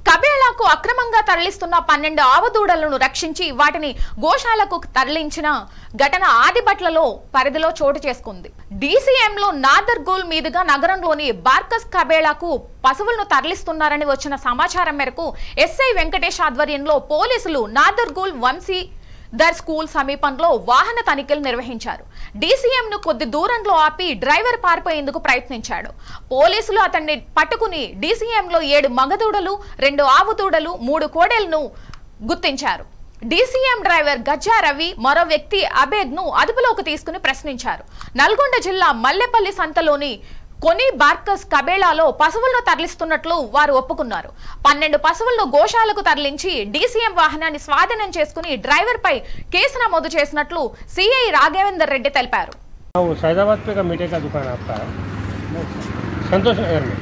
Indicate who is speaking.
Speaker 1: కబేళాకు అక్రమంగా తరలిస్తున్న 12 ఆవుదూడలను రక్షించి వాటిని గోశాలకు తరలించిన ఘటన ఆదిబట్లలో పరిధిలో చోటు చేసుకుంది. డీసీఎంలో నాదర్గూల్ మీదుగా నగరంలోని బార్కస్ కబేళాకు పశువులను తరలిస్తున్నారని వచ్చిన సమాచారం మేరకు ఎస్ఐ వెంకటేష్ ఆధ్వర్యంలో పోలీసులు నాదర్గూల్ వంశీ దర్ స్కూల్ సమీపంలో వాహన తనిఖీలు నిర్వహించారు. డీసీఎంను కొద్ది దూరంలో ఆపి డ్రైవర్ పారిపోయేందుకు ప్రయత్నించాడు. పోలీసులు అతన్ని పట్టుకుని డీసీఎంలో 7 మగదూడలు, 2 ఆవుదూడలు, 3 కోడెలను గుర్తించారు. డీసీఎం డ్రైవర్ గజ్జా రవి, మరో వ్యక్తి అబేద్ ను అదుపులోకి తీసుకుని ప్రశ్నించారు. నల్గొండ జిల్లా మల్లెపల్లి సంతలోని కొన్ని బార్కస్ కబేళాలో పశువులను తరలిస్తున్నట్లు వారు ఒప్పుకున్నారు. 12 పశువులను గోశాలకు తరలించి డీసీఎం వాహనాన్ని స్వాధీనం చేసుకుని డ్రైవర్ పై కేసు నమోదు చేసినట్లు సిఐ రాఘవేందర్ రెడ్డి తెలిపారు.
Speaker 2: సంతోష్ నగర్ में